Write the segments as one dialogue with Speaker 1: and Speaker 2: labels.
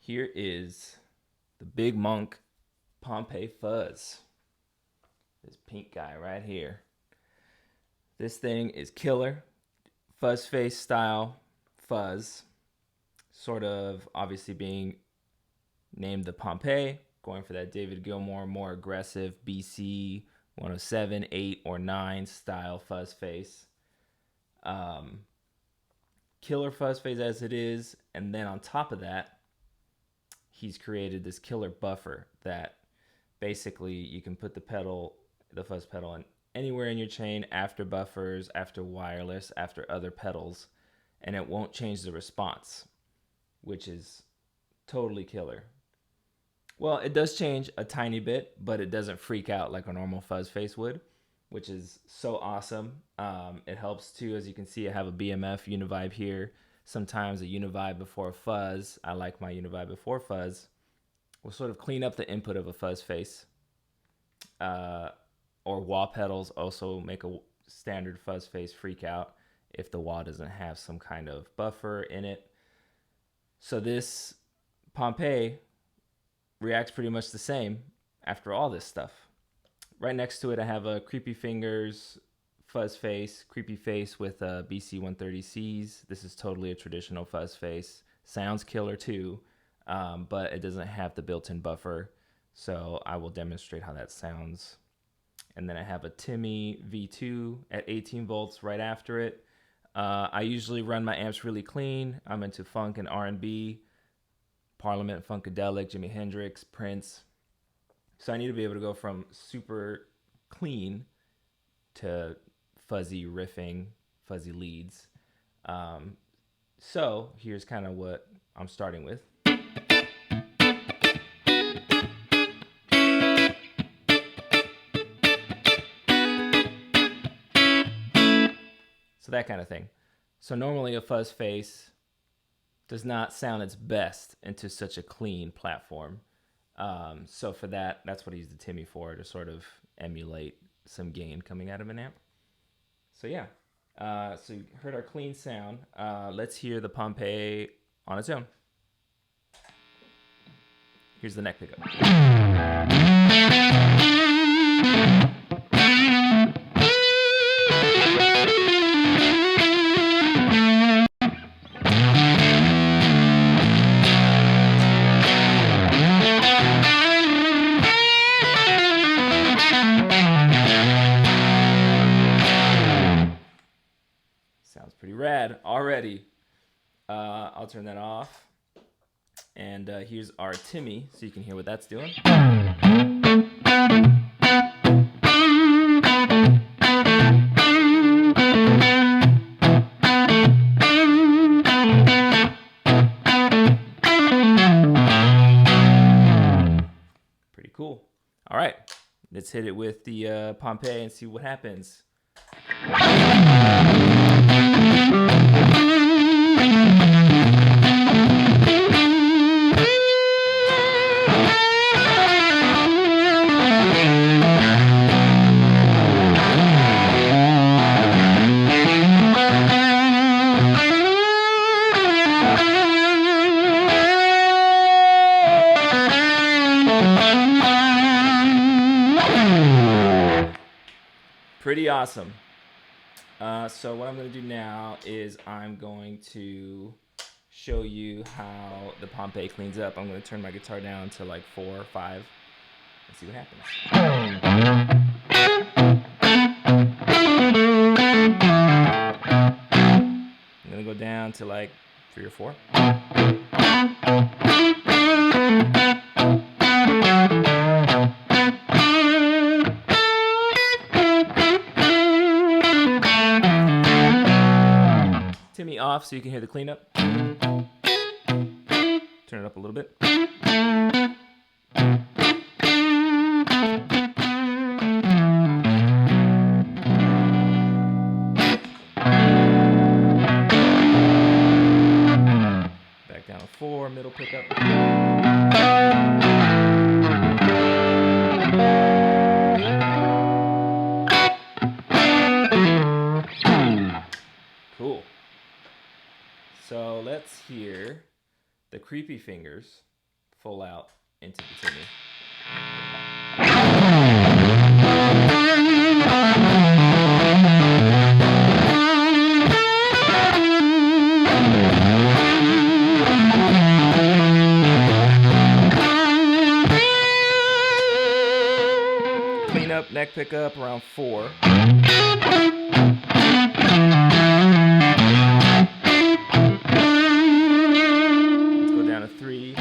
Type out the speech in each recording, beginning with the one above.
Speaker 1: Here is the Big Monk Pompeii Fuzz. This pink guy right here. This thing is killer. Fuzz face style fuzz. Sort of obviously being named the Pompeii. Going for that David Gilmour, more aggressive BC 107, 8, or 9 style fuzz face. Killer fuzz face as it is. And then on top of that, he's created this killer buffer that basically you can put the fuzz pedal in anywhere in your chain after buffers, after wireless, after other pedals, and it won't change the response, which is totally killer. Well, it does change a tiny bit, but it doesn't freak out like a normal fuzz face would, which is so awesome. It helps too, as you can see, I have a BMF Univibe here. Sometimes a Univibe before a fuzz. I like my Univibe before fuzz. We'll sort of clean up the input of a fuzz face. Or wah pedals also make a standard fuzz face freak out if the wah doesn't have some kind of buffer in it. So this Pompeii reacts pretty much the same after all this stuff. Right next to it, I have a Creepy Fingers fuzz face, creepy face with BC130Cs. This is totally a traditional fuzz face. Sounds killer too, but it doesn't have the built-in buffer. So I will demonstrate how that sounds. And then I have a Timmy V2 at 18 volts right after it. I usually run my amps really clean. I'm into funk and R&B, Parliament, Funkadelic, Jimi Hendrix, Prince. So I need to be able to go from super clean to fuzzy riffing, fuzzy leads. So here's kind of what I'm starting with. So that kind of thing. So normally a fuzz face does not sound its best into such a clean platform. So for that, that's what I use the Timmy for, to sort of emulate some gain coming out of an amp. So yeah, so you heard our clean sound. Let's hear the Pompeii on its own. Here's the neck pickup. Sounds pretty rad already. I'll turn that off. And here's our Timmy, so you can hear what that's doing. Pretty cool. All right, let's hit it with the Pompeii and see what happens. Pretty awesome. So what I'm going to do now is I'm going to show you how the Pompeii cleans up. I'm going to turn my guitar down to like 4 or 5 and see what happens. I'm going to go down to like 3 or 4. Timmy off so you can hear the cleanup. Turn it up a little bit. Back down to 4, middle pickup. Cool. So let's hear the Creepy Fingers full out into the Timmy. Clean up, neck pickup around 4. Let's go down to 3. 3.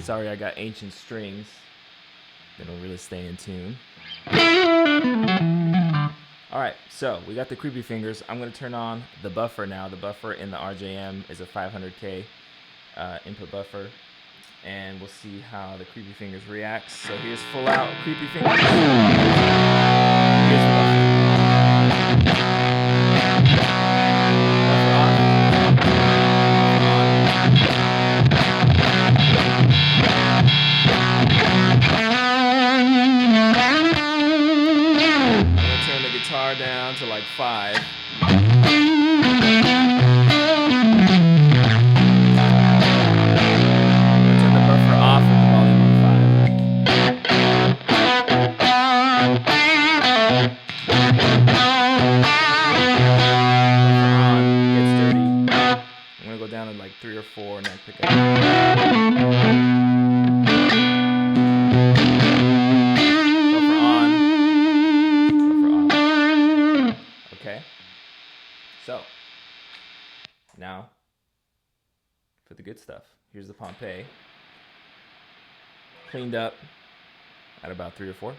Speaker 1: Sorry, I got ancient strings. They don't really stay in tune. Alright, so we got the creepy fingers. I'm going to turn on the buffer now. The buffer in the RJM is a 500K input buffer. And we'll see how the creepy fingers reacts. So here's full out creepy fingers. Here's the buffer. Buffer on. Guitar down to like 5. Turn the buffer off with the volume on 5. Gets dirty. I'm gonna go down to like 3 or 4 and then pick up. So, now, for the good stuff. Here's the Pompeii. Cleaned up at about 3 or 4.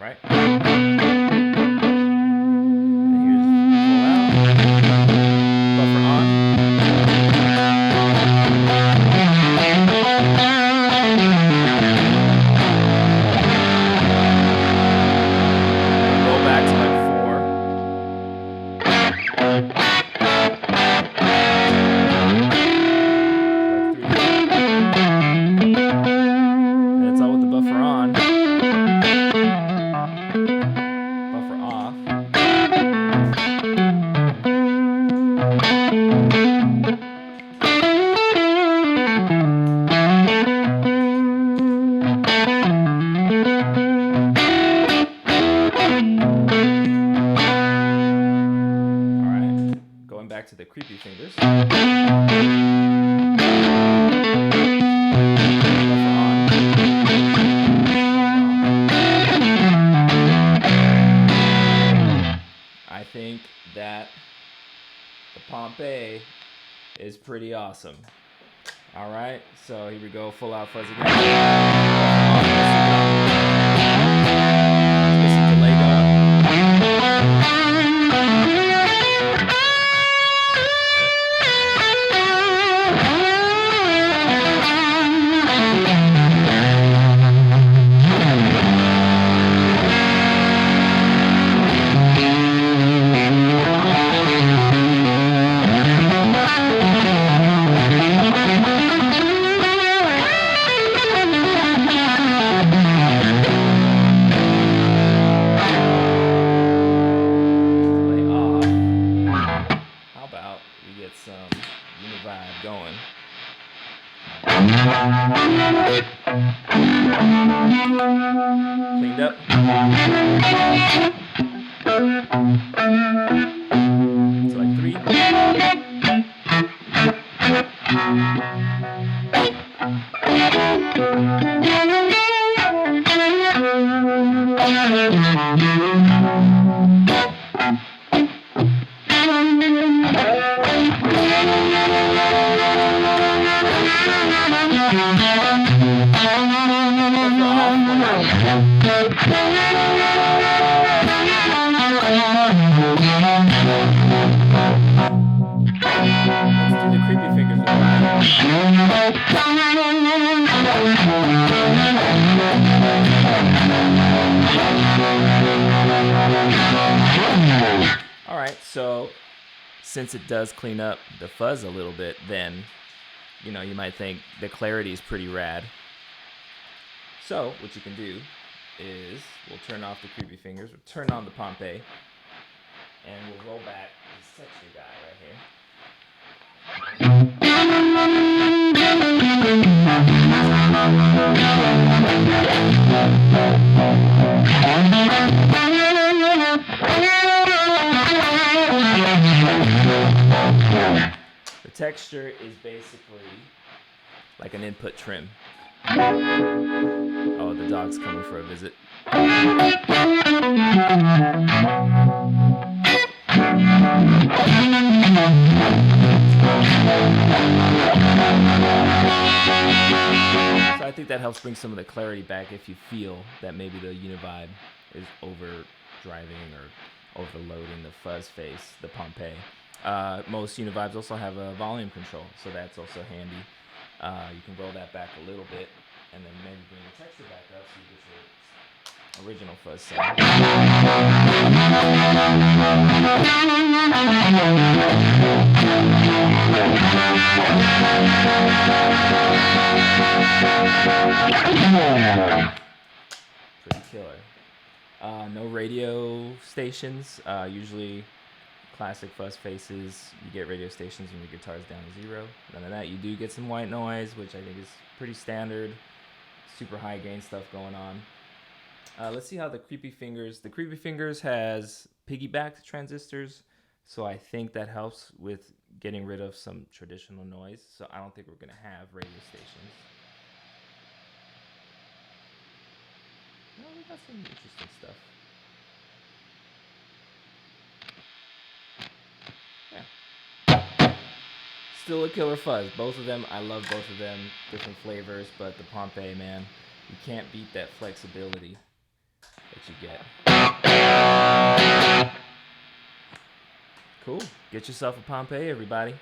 Speaker 1: Right? And here's full out. Buffer on. Back to the creepy fingers. I think that the Pompeii is pretty awesome. All right, so here we go, full out fuzz again. Let's get some delay going. Going. Cleaned up. So like 3. All right, so since it does clean up the fuzz a little bit, then, you know, you might think the clarity is pretty rad. So what you can do is we'll turn off the creepy fingers, we'll turn on the Pompeii, and we'll roll back this texture guy right here. The texture is basically like an input trim. Oh, the dog's coming for a visit. So I think that helps bring some of the clarity back if you feel that maybe the Univibe is overdriving or overloading the fuzz face, the Pompeii. Most Univibes also have a volume control, so that's also handy. You can roll that back a little bit and then maybe bring the texture back up so you get your original fuzz sound. Pretty killer. No radio stations. Usually classic fuzz faces, you get radio stations when your guitar's down to 0. None of that. You do get some white noise, which I think is pretty standard. Super high gain stuff going on. Let's see how the Creepy Fingers has piggybacked transistors, so I think that helps with getting rid of some traditional noise. So I don't think we're going to have radio stations. No, we got some interesting stuff. Still a killer fuzz. Both of them, I love both of them. Different flavors, but the Pompeii, man, you can't beat that flexibility that you get. Cool. Get yourself a Pompeii, everybody.